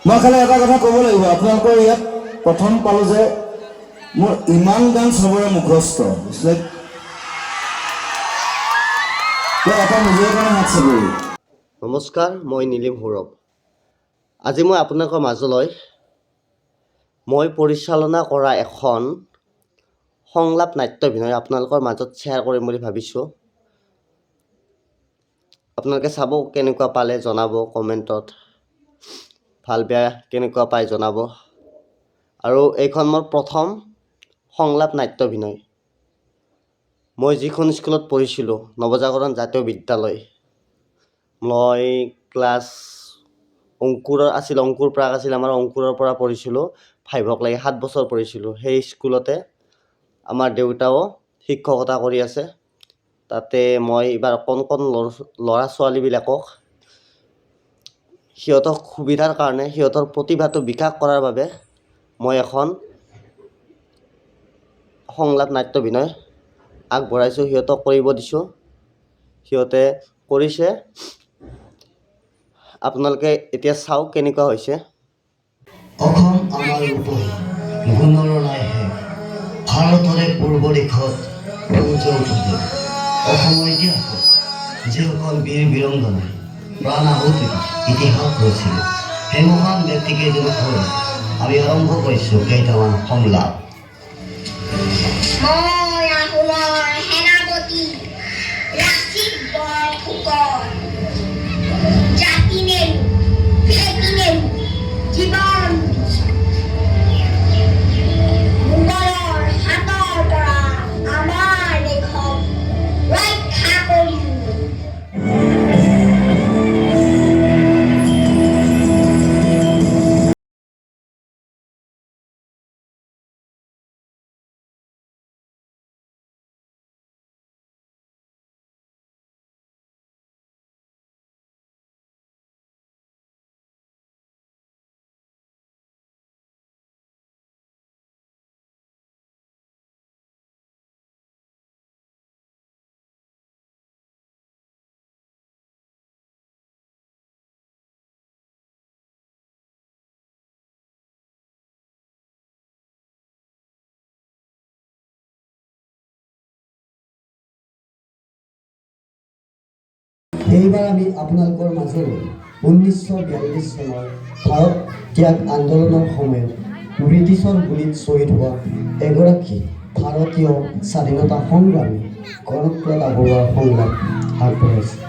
মই খালি এটা কথা ক'ব লাগিব, আপোনালোকৰ ইয়াত প্ৰথম পালোঁ যে মোৰ ইমান গান চবৰে মুখস্থ এটা নিজৰ কাৰণে হাত চাবৰি। নমস্কাৰ, মই নীলিম সৌৰভ। আজি মই আপোনালোকৰ মাজলৈ মই পৰিচালনা কৰা এখন সংলাপ নাট্যাভিনয় আপোনালোকৰ মাজত শ্বেয়াৰ কৰিম বুলি ভাবিছোঁ। আপোনালোকে চাব, কেনেকুৱা পালে জনাব কমেণ্টত, ভাল বেয়া কেনেকুৱা পায় জনাব। আৰু এইখন মোৰ প্ৰথম সংলাপ নাট্যাভিনয়। মই যিখন স্কুলত পঢ়িছিলোঁ, নৱজাগৰণ জাতীয় বিদ্যালয়, মই ক্লাছ অংকুৰ প্ৰাক আছিল আমাৰ, অংকুৰৰ পৰা পঢ়িছিলোঁ 5ক লাগি 7 বছৰ পঢ়িছিলোঁ। সেই স্কুলতে আমাৰ দেউতাও শিক্ষকতা কৰি আছে। তাতে মই এইবাৰ কণ ল'ৰা ছোৱালীবিলাকক সিহঁতৰ সুবিধাৰ কাৰণে, সিহঁতৰ প্ৰতিভাটো বিকাশ কৰাৰ বাবে মই এখন সংলাপ নাট্যাভিনয় আগবঢ়াইছোঁ, সিহঁতক কৰিব দিছোঁ। সিহঁতে কৰিছে। আপোনালোকে এতিয়া চাওক কেনেকুৱা হৈছে। অসম আমাৰ ৰূপহী, গুণৰ নাই শেষ, ভাৰতৰে পূৰ্ব দিশত সূৰ্য উঠে। অসমৰ ইতিহাসত যিসকল বীৰ বীৰংগনাই প্ৰাণ আহুতি ইতিহাস ৰচিলে, সেই মহান ব্যক্তিকেইজনক হৈ আমি আৰম্ভ কৰিছোঁ কেইটামান সংলাপ। মই আহোমৰ সেনাপতি লাচিত বৰফুকন, জাতি নেৰু ভেটি নেৰু জীৱন মোগলৰ হাতৰ পৰা আমাৰ দেশক ৰক্ষা কৰিলোঁ। এইবাৰ আমি আপোনালোকৰ মাজলৈ 1942 চনৰ ভাৰত ত্যাগ আন্দোলনৰ সময়ত ব্ৰিটিছৰ গুলীত শ্বহীদ হোৱা এগৰাকী ভাৰতীয় স্বাধীনতা সংগ্ৰামী কনকলতা বৰুৱাৰ সংলাপ আগবঢ়াইছোঁ।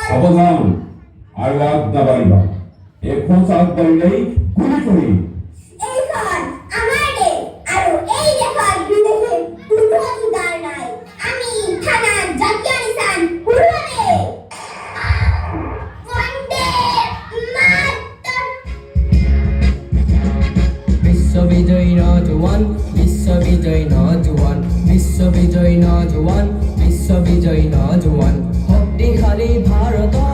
সাবধান, আৰ আজ্ঞা বাড়িবা, এখন চাঁদ বাড়িলেই গুলি কৰি। এইখন আমাৰ দেশ আৰু এই দেশত বিদেশে কোনো অধিকাৰ নাই। আমি থানাত জাতীয় নিশান উৰুৱাবে। বন্দে মাতৰম। বিশ্ববিজয়ী নজওয়ান, বিশ্ববিজয়ী নজওয়ান, বিশ্ববিজয়ী নজওয়ান, বিশ্ববিজয়ী নজওয়ান। শক্তিশালী ভাৰতৰ,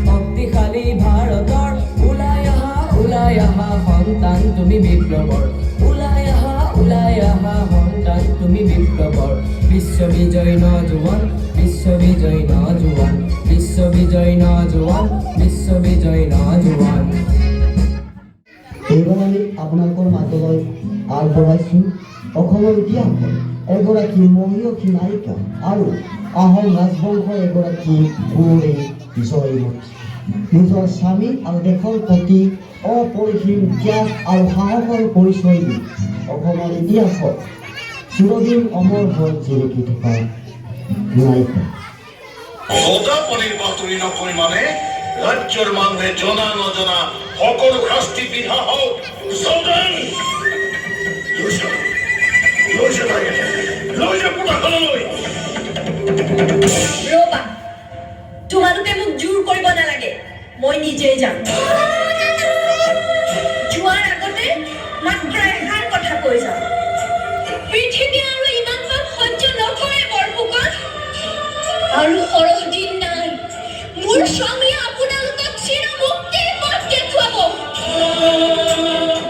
শক্তিশালী ভাৰতৰ, ওলাই আহা সন্তান তুমি বিপ্লৱৰ, ওলাই আহা সন্তান তুমি বিপ্লৱৰ। বিশ্ববিজয়ী নজওয়ান, বিশ্ববিজয়ী নজওয়ান, বিশ্ববিজয়ী নজওয়ান, বিশ্ববিজয়ী নজওয়ান। এইবাৰ আমি আপোনালোকৰ মাজলৈ আগবঢ়াইছোঁ অসমৰ ইতিহাসত এগৰাকী মহিয়সী নায়িকা আৰু আহোম ৰাজবংশৰ এগৰাকী কুঁৱৰী জয়মতী। নিজৰ স্বামী আৰু দেশৰ প্ৰতি অপৰিসীম ত্যাগ আৰু সাহসৰ পৰিচয় দি অসমৰ ইতিহাসত চিৰদিন অমৰ হৈ জিলিকি থকা নায়িকা। সদাপনিৰ বাতৰি নকৰি মানে ৰাজ্যৰ মানুহে জনা নজনা সকলো শাস্তি বিহা হওক। ৰবা, তোমালোকে মোক মই নিজেই যাম যোৱাৰ আগতে মাত্ৰ এষাৰ কথা কৈ যাম পৃথিৱী আৰু ইমান সহ্য নকৰে বৰফুকন আৰু সৰহ দিন নাই মোৰ স্বামীয়ে আপোনালোকক চিৰমুক্তিৰ পথ দেখুৱাব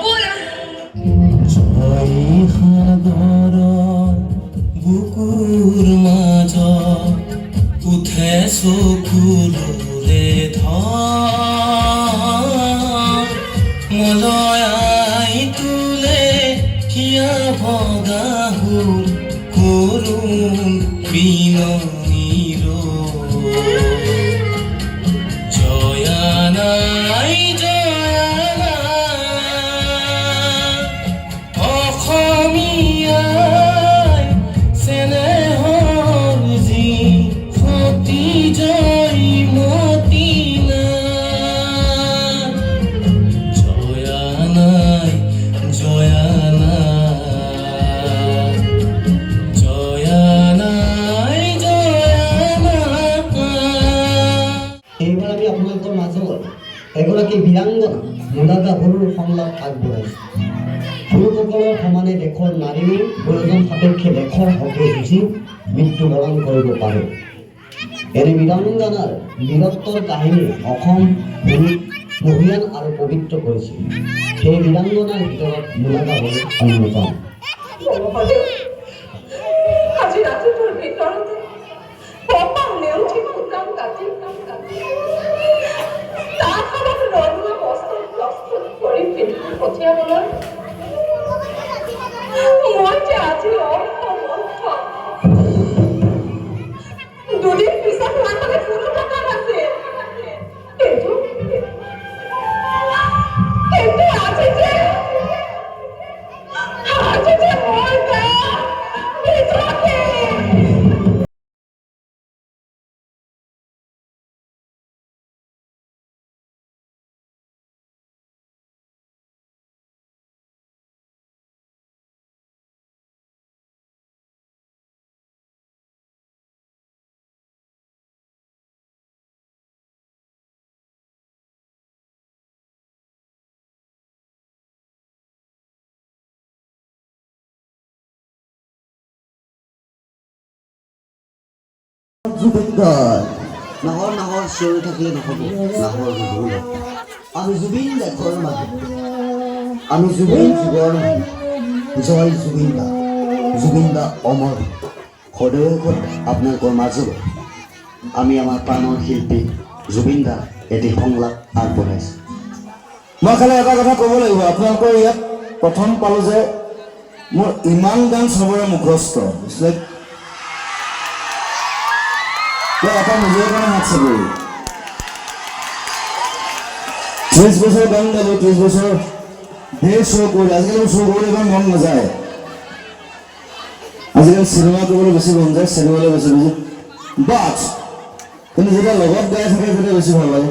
ব'লা বুকুৰ মাজত উঠে চকুৰে মলয়াই তোলে কিয়া ভগাহুৰ কৰুণ বিননীৰ জয়া নাই অসমীয়াই চেনেহৰ যি সতী জয়মতী জয়া নাই জয়া নাই জয়া নাই জয়া নাই এইবাৰ আমি আপোনালোকৰ মাজত এগৰাকী বীৰাংগনা মুদা গাভৰুৰ সংলাপ আগবঢ়াইছোঁ পুৰুষসকলৰ সমানে দেশৰ নাৰীও প্ৰয়োজন সাপেক্ষে দেশৰ হকে যুঁজি মৃত্যুবৰণ কৰিব পাৰে এনে বীৰাংগনাৰ বীৰত্বৰ কাহিনী অসম ভূমিক মহিয়ান আৰু পবিত্ৰ কৰিছিল সেই বীৰাংগনাৰ ভিতৰত মুদা গাভৰু অন্যতম আজি ৰাতিটোৰ ভিতৰতে পপা নেউঠি ফুটাম কাটি তাৰফলত নলোৱা বস্তু প্ৰস্তুত কৰি পিন্ধি পঠিয়াবলৈ মই যে আজি অসমৰ্থ দুদিন পিছত মাথালে কোনো টকা নাছিল কিন্তু আজি যে মই নিজকে নাহৰ নাহৰ চিঞৰি থাকিলে নহ'ব নাহৰ নুবুল আমি জুবিন দেশৰ মানুহ আমি জুবিন যুগৰ মানুহ জয় জুবিন দা অমৰ সদৌ আপোনালোকৰ মাজত আমি আমাৰ প্ৰাণৰ শিল্পী জুবিন দা এটি সংলাপ আগবঢ়াইছোঁ মই খালি এটা কথা ক'ব লাগিব আপোনালোকৰ ইয়াত প্ৰথম পালোঁ যে মোৰ ইমান গান চবৰে মুখস্থ এটা নিজৰ কাৰণে হাত চাপৰি 30 বছৰ গান গালোঁ 30 বছৰ ঢেৰ শ্ব' কৰিলোঁ আজিকালি শ্ব' কৰিবলৈ ইমান মন নাযায় আজিকালি চিনেমা কৰিবলৈ বেছি মন যায় চিনেমালৈ বেছি বুজি বাট কিন্তু যেতিয়া লগত গাই থাকে তেতিয়া বেছি ভাল লাগে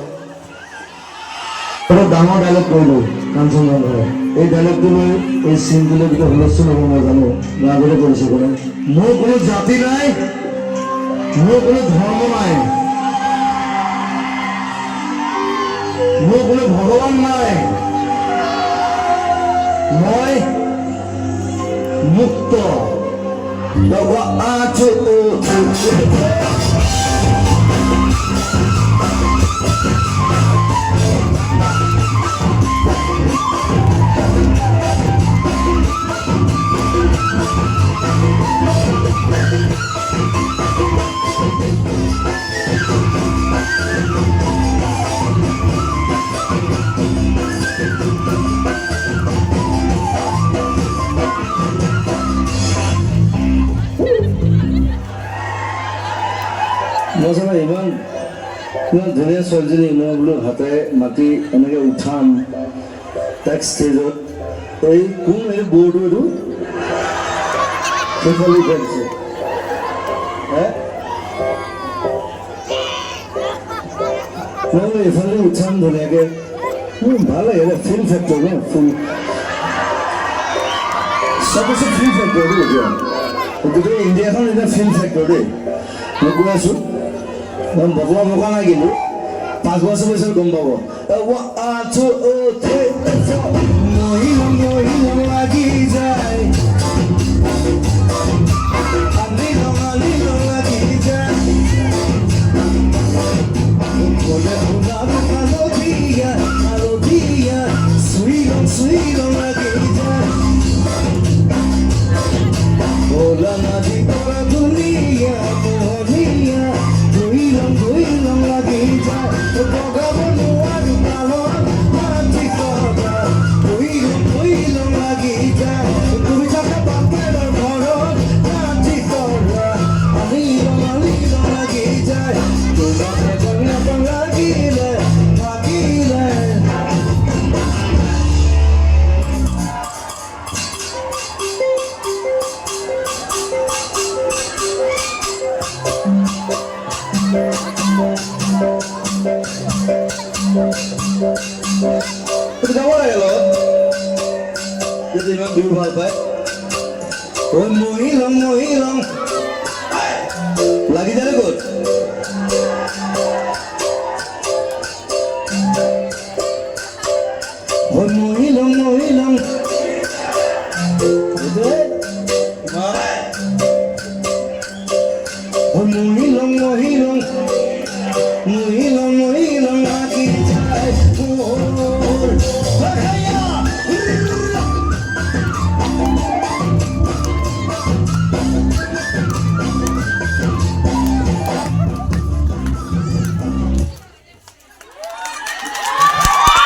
এটা ডাঙৰ ডাইলগ কৰিলোঁ কাঞ্চন জংঘৰে এই ডাইলগটো মই এই চিনটোলৈ ভিতৰত হুলস্থুল হ'ব মই জানো মই আগতে কৰিছোঁ কোনো মোৰ কোনো জাতি নাই মোৰ কোনো ধৰ্ম নাই মোৰ কোনো ভগৱান নাই মই মুক্ত মই ইমান ধুনীয়া ছোৱালীজনী মই বোলো হাতেৰে মাতি এনেকৈ উঠাম তাক ষ্টেজত এই কোন এই বৰ্ডটো এইটো সেইফালে উঠাইছে মই এইফালে উঠাম ধুনীয়াকৈ ভাল লাগে ফিল্ম ফেক্টৰ ন ফুল চব বস্তু ফিল্ম ফেক্টৰ দেই এতিয়া গোটেই ইণ্ডিয়াখন এতিয়া ফিল্ম ফেক্টৰ দেই মই কৈ আছোঁ মই বতলা মকা নাই কিন্তু 5 বছৰ পিছত গম পাব 1 2 3 মহিলং লাগি যায় আলিলং লাগি যায় ওলে ওলাবো আলধিয়া সুইলং লাগি যায় ওলা নাদি তোরা দুনিয়া মোহনিয়া দুইলং লাগি যায় বগাবো নোয়ার কালো মাটি করা দুইলং লাগি যায় তুমি থাকা বাপের ঘর মাটি করা আলিলং লাগি যায় তোমাকে গঙ্গা লাগিলে Itu kamu lah ya lo. Jadi memang biru banget, Pak. Oh, mau hilang.